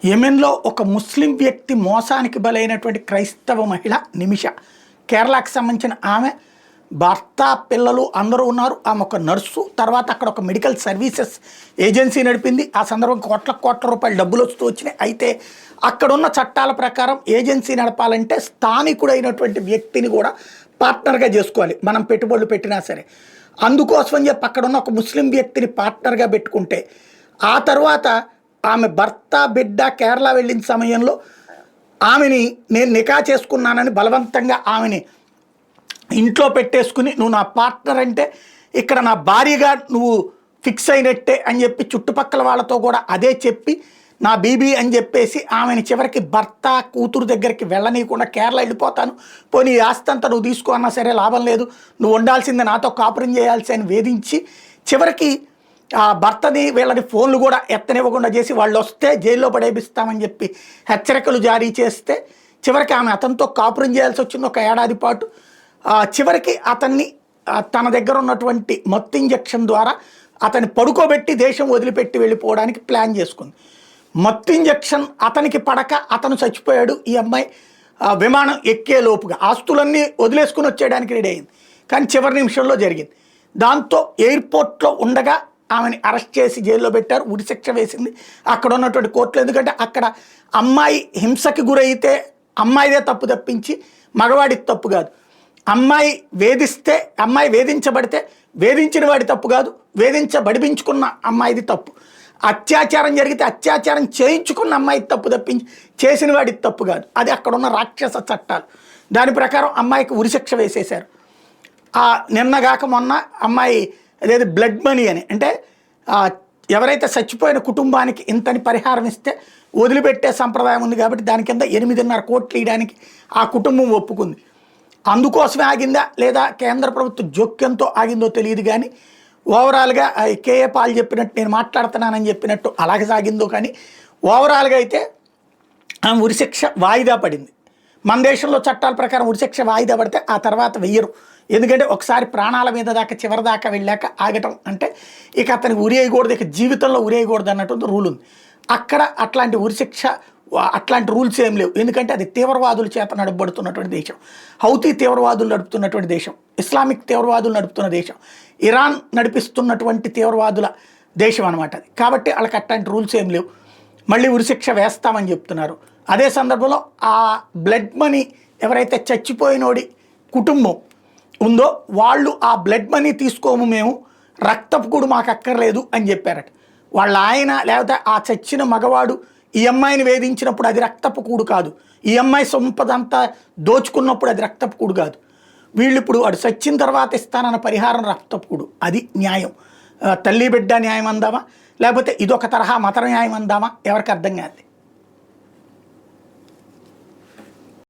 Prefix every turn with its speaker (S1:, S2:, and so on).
S1: యెమెన్‌లో ఒక ముస్లిం వ్యక్తి మోసానికి బలైనటువంటి క్రైస్తవ మహిళ నిమిష. కేరళకి సంబంధించిన ఆమె భర్త, పిల్లలు అందరూ ఉన్నారు. ఆమె ఒక నర్సు. తర్వాత అక్కడ ఒక మెడికల్ సర్వీసెస్ ఏజెన్సీ నడిపింది. ఆ సందర్భంగా కోట్ల రూపాయలు డబ్బులు వస్తూ వచ్చినాయి. అయితే అక్కడున్న చట్టాల ప్రకారం ఏజెన్సీ నడపాలంటే స్థానికుడైనటువంటి వ్యక్తిని కూడా పార్ట్నర్గా చేసుకోవాలి, మనం పెట్టుబడులు పెట్టినా సరే. అందుకోసమని చెప్పి అక్కడున్న ఒక ముస్లిం వ్యక్తిని పార్ట్నర్గా పెట్టుకుంటే ఆ తర్వాత ఆమె భర్త, బిడ్డ కేరళ వెళ్ళిన సమయంలో ఆమెని నేను నికా చేసుకున్నానని బలవంతంగా ఆమెని ఇంట్లో పెట్టేసుకుని, నువ్వు నా పార్ట్నర్ అంటే ఇక్కడ నా భార్యగా నువ్వు ఫిక్స్ అయినట్టే అని చెప్పి చుట్టుపక్కల వాళ్ళతో కూడా అదే చెప్పి నా బీబీ అని చెప్పేసి ఆమెని చివరికి భర్త, కూతురు దగ్గరికి వెళ్ళనీయకుండా కేరళ వెళ్ళిపోతాను, పోనీ ఈ ఆస్తి అంతా నువ్వు తీసుకో అన్నా సరే లాభం లేదు, నువ్వు ఉండాల్సిందే, నాతో కాపురం చేయాల్సి అని వేధించి చివరికి ఆ భర్తని వీళ్ళని ఫోన్లు కూడా ఎత్తనివ్వకుండా చేసి వాళ్ళు వస్తే జైల్లో పడేపిస్తామని చెప్పి హెచ్చరికలు జారీ చేస్తే చివరికి ఆమె అతనితో కాపురం చేయాల్సి వచ్చింది ఒక ఏడాది పాటు. చివరికి అతన్ని తన దగ్గర ఉన్నటువంటి మత్తు ఇంజెక్షన్ ద్వారా అతన్ని పడుకోబెట్టి దేశం వదిలిపెట్టి వెళ్ళిపోవడానికి ప్లాన్ చేసుకుంది. మత్తు ఇంజెక్షన్ అతనికి పడక అతను చచ్చిపోయాడు. ఈ అమ్మాయి విమానం ఎక్కే లోపుగా ఆస్తులన్నీ వదిలేసుకుని వచ్చేయడానికి రెడీ అయింది. కానీ చివరి నిమిషంలో జరిగింది. దాంతో ఎయిర్పోర్ట్లో ఉండగా ఆమెని అరెస్ట్ చేసి జైల్లో పెట్టారు, ఉరిశిక్ష వేసింది అక్కడ ఉన్నటువంటి కోర్టులో. ఎందుకంటే అక్కడ అమ్మాయి హింసకి గురైతే అమ్మాయిదే తప్పు తప్పించి మగవాడికి తప్పు కాదు. అమ్మాయి వేధించబడితే వేధించిన వాడి తప్పు కాదు, వేధించబడిపించుకున్న అమ్మాయిది తప్పు. అత్యాచారం జరిగితే అత్యాచారం చేయించుకున్న అమ్మాయి తప్పు తప్పించి చేసిన వాడి తప్పు కాదు. అది అక్కడున్న రాక్షస చట్టాలు. దాని ప్రకారం అమ్మాయికి ఉరిశిక్ష వేసేశారు. నిన్నగాక మొన్న అమ్మాయి అదేది బ్లడ్ మనీ అని, అంటే ఎవరైతే చచ్చిపోయిన కుటుంబానికి ఇంతని పరిహారం ఇస్తే వదిలిపెట్టే సంప్రదాయం ఉంది కాబట్టి దాని కింద 8.5 కోట్లు ఇవ్వడానికి ఆ కుటుంబం ఒప్పుకుంది. అందుకోసమే ఆగిందా లేదా కేంద్ర ప్రభుత్వ జోక్యంతో ఆగిందో తెలియదు. కానీ ఓవరాల్గా కేఏ పాల్ చెప్పినట్టు, నేను మాట్లాడుతున్నానని చెప్పినట్టు అలాగే సాగిందో. కానీ ఓవరాల్గా అయితే ఆమె ఉరిశిక్ష వాయిదా పడింది. మన దేశంలో చట్టాల ప్రకారం ఉరిశిక్ష వాయిదా పడితే ఆ తర్వాత వెయ్యరు. ఎందుకంటే ఒకసారి ప్రాణాల మీద దాకా చివరి దాకా వెళ్ళాక ఆగటం అంటే ఇక అతనికి ఉరేయకూడదు, ఇక జీవితంలో ఉరేయకూడదు అన్నట్టు రూల్ ఉంది. అక్కడ అట్లాంటి ఉరిశిక్ష అట్లాంటి రూల్స్ ఏం లేవు. ఎందుకంటే అది తీవ్రవాదుల చేత నడపబడుతున్నటువంటి దేశం, హౌతీ తీవ్రవాదులు నడుపుతున్నటువంటి దేశం, ఇస్లామిక్ తీవ్రవాదులు నడుపుతున్న దేశం, ఇరాన్ నడిపిస్తున్నటువంటి తీవ్రవాదుల దేశం అనమాట అది. కాబట్టి వాళ్ళకి అట్లాంటి రూల్స్ ఏం లేవు. మళ్ళీ ఉరిశిక్ష వేస్తామని చెప్తున్నారు. అదే సందర్భంలో ఆ బ్లడ్ మనీ ఎవరైతే చచ్చిపోయినోడి కుటుంబం ఉందో వాళ్ళు ఆ బ్లడ్ మనీ తీసుకోము, మేము రక్తపు కూడు మాకు అక్కర్లేదు అని చెప్పారట. వాళ్ళ ఆయన లేకపోతే ఆ చచ్చిన మగవాడు ఈ అమ్మాయిని వేధించినప్పుడు అది రక్తపు కూడు కాదు, ఈ అమ్మాయి సంపదంతా దోచుకున్నప్పుడు అది రక్తపు కూడు కాదు. వీళ్ళు ఇప్పుడు వాడు చచ్చిన తర్వాత ఇస్తానన్న పరిహారం రక్తపు కూడు. అది న్యాయం. తల్లి బిడ్డ న్యాయం అందామా లేకపోతే ఇదొక తరహా మత న్యాయం అందామా ఎవరికి అర్థం కాదు.